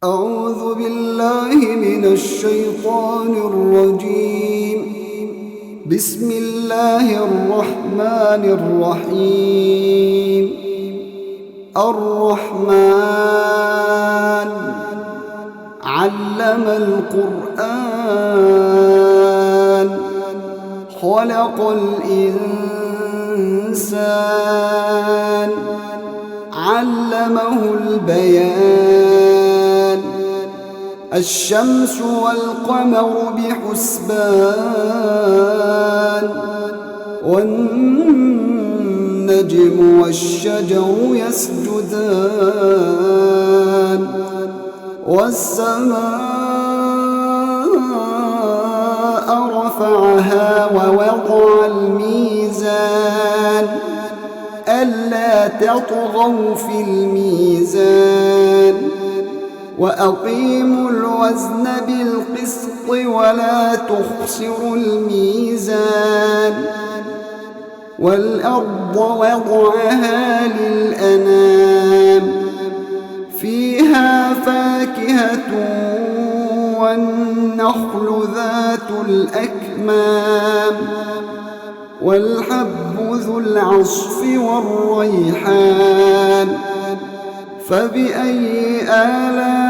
أعوذ بالله من الشيطان الرجيم. بسم الله الرحمن الرحيم. الرحمن علم القرآن خلق الإنسان علمه البيان. الشمس والقمر بحسبان والنجم والشجر يسجدان والسماء رفعها ووضع الميزان ألا تطغوا في الميزان وأقيموا الوزن بالقسط ولا تخسروا الميزان. والأرض وضعها للأنام فيها فاكهة والنخل ذات الأكمام والحب ذو العصف والريحان. فبأي آلاء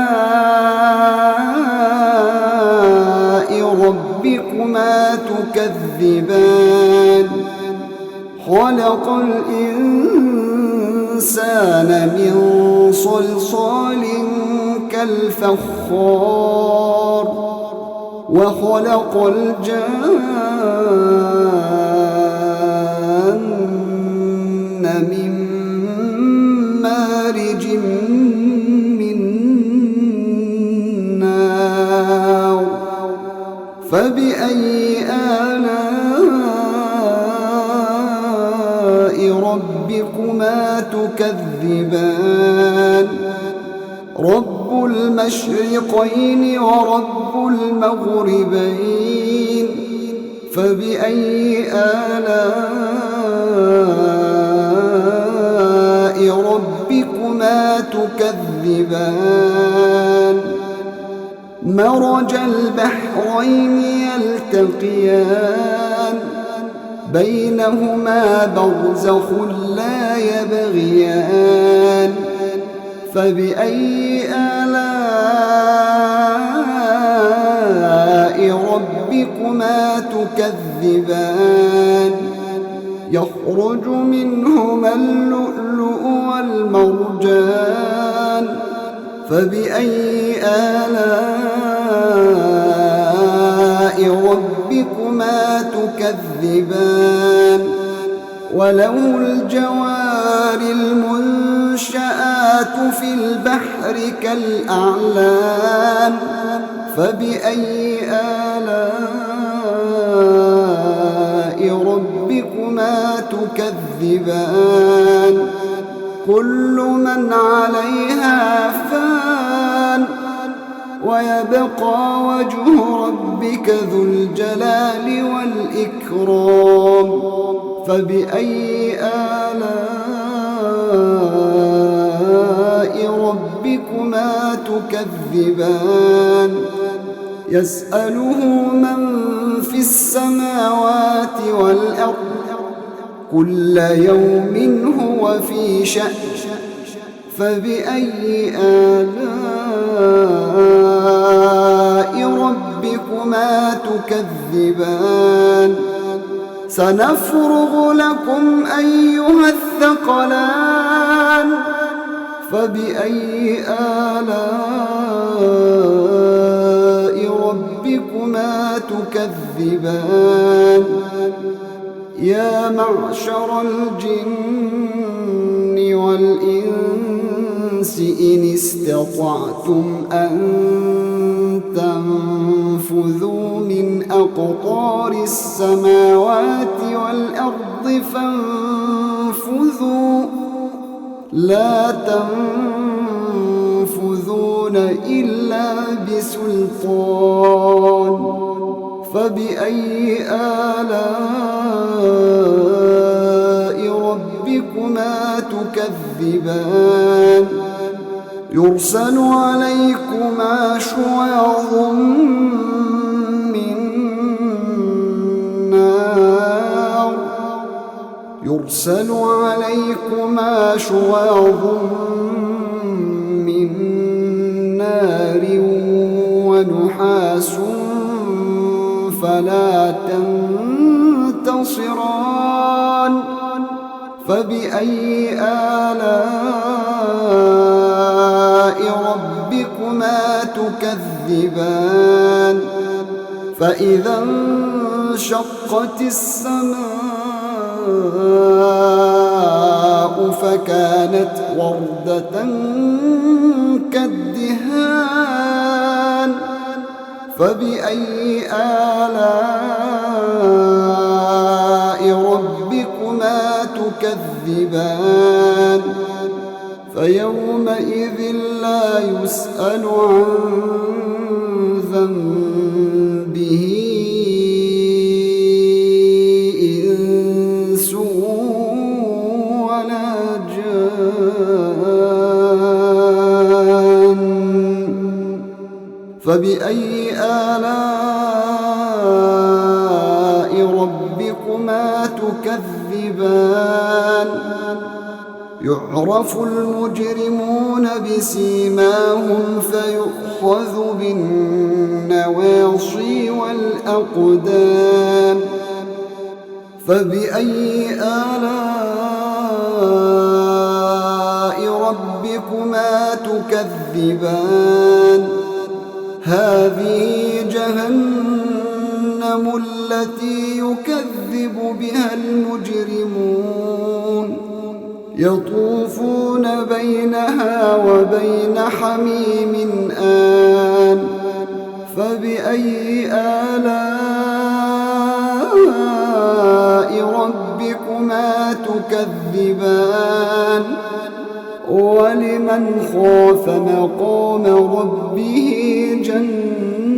ربكما تكذبان. خلق الإنسان من صلصال كالفخار وخلق الجان من مارج من نار. فبأي آلاء ربكما تكذبان. رب المشرقين ورب المغربين. فبأي آلاء ربكما تكذبان. مرج البحرين يلتقيان بينهما برزخ لا يبغيان. فبأي آلاء ربكما تكذبان. يخرج منهما اللؤلؤ والمرجان. فبأي آلاء ربكما تكذبان. وله الجوار المنشآت في البحر كالأعلام. فبأي آلاء ربكما تكذبان. كل من عليها فان ويبقى وجه ربك ذو الجلال والإكرام. فبأي آلاء ربكما تكذبان. يسأله من في السماوات والأرض كل يوم هو في شأن. فبأي آلاء ربكما تكذبان. سنفرغ لكم أيها الثقلان. فبأي آلاء ربكما تكذبان. يا معشر الجن والإنس إن استطعتم أن تنفذوا من أقطار السماوات والأرض فانفذوا لا تنفذون إلا بسلطان. فبأي آلاء ربكما تكذبان. يرسل عليكم فلا تنتصران فبأي آلاء ربكما تكذبان فإذا انشقت السماء فكانت وردة كالدهان فبأي آلاء ربكما تكذبان فيومئذ لا يسأل عن ذنبه إنس ولا جان فبأي آلاء ربكما تكذبان يعرف المجرمون بسيماهم فيؤخذ بالنواصي والأقدام فبأي آلاء ربكما تكذبان هذه جهنم التي يكذب بها المجرمون يطوفون بينها وبين حميم آن فبأي آلاء ربكما تكذبان ولمن خاف مقام ربه جنتان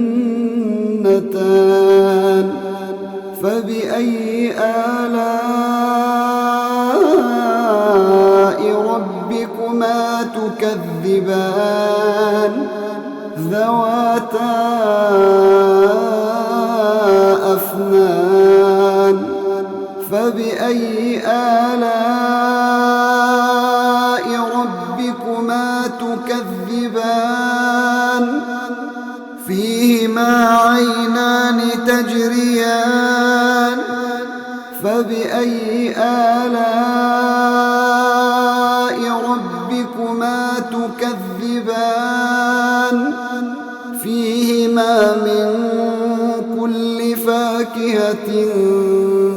فبأي آلاء ربكما تكذبان ذواتا أفنان فبأي آلاء ربكما تكذبان فيهما عينان تجريان فبأي آلاء ربكما تكذبان فيهما من كل فاكهة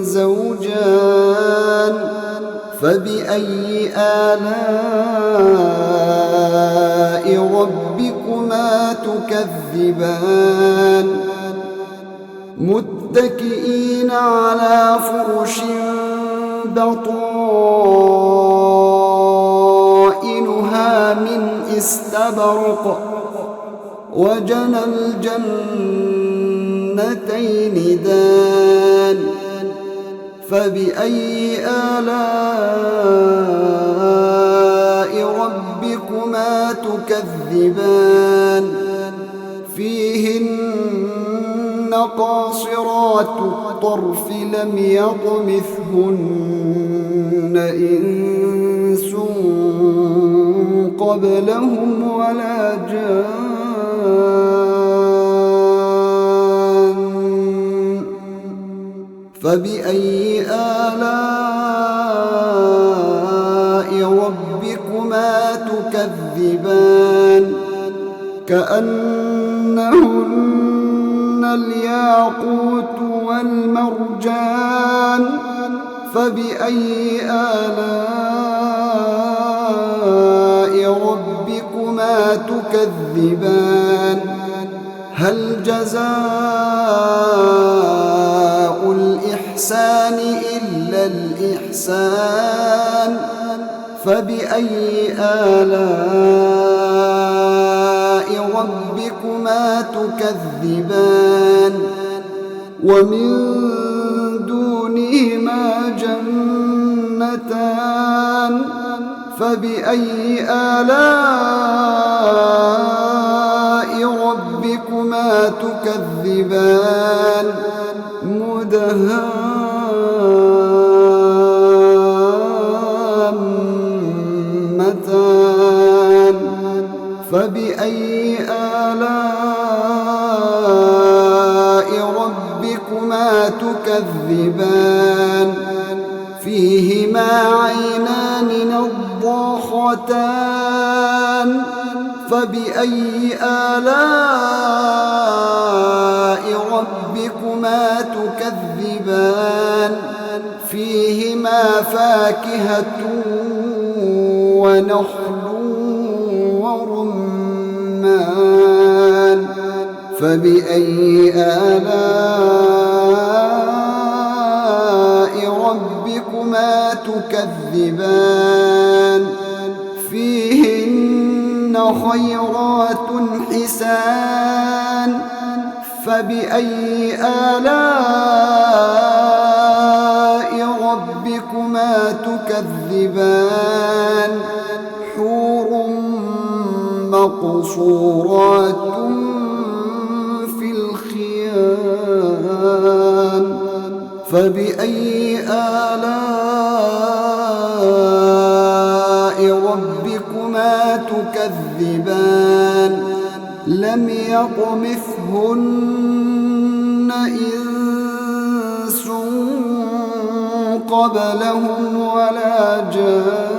زوجان فبأي آلاء ربكما تكذبان متكئين على فرش بطائنها من استبرق وجنى الجنتين دان فبأي آلاء ربكما تكذبان فيهن قاصرات الطرف لم يطمثهن إنس قبلهم ولا جان فبأي آلاء ربكما تكذبان كأنهن الياقوت والمرجان فبأي آلاء ربكما تكذبان هل جزاء الإحسان إلا الإحسان فبأي آلاء ربكما تكذبان ومن دونهما جنتان فبأي آلاء ربكما تكذبان مدهامتان فبأي آلاء ربكما ربكما تكذبان فيهما عينان نضاختان فبأي آلاء ربكما تكذبان فيهما فاكهة ونخل ورمان فبأي آلاء ربكما تكذبان فيهن خيرات حسان فبأي آلاء ربكما تكذبان حور مقصورات في الخيام فبأي آلاء ربكما تكذبان لم يطمثهن إنس قبلهم ولا جان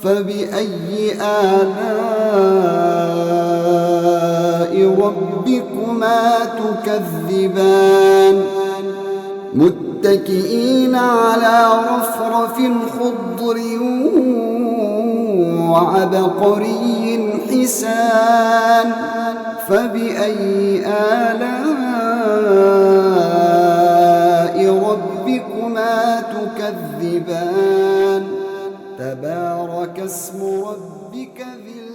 فبأي آلاء ربكما تكذبان متكئين على رفرف خضر وعبقري حسان فبأي آلاء ربكما تكذبان تبارك اسم ربك ذي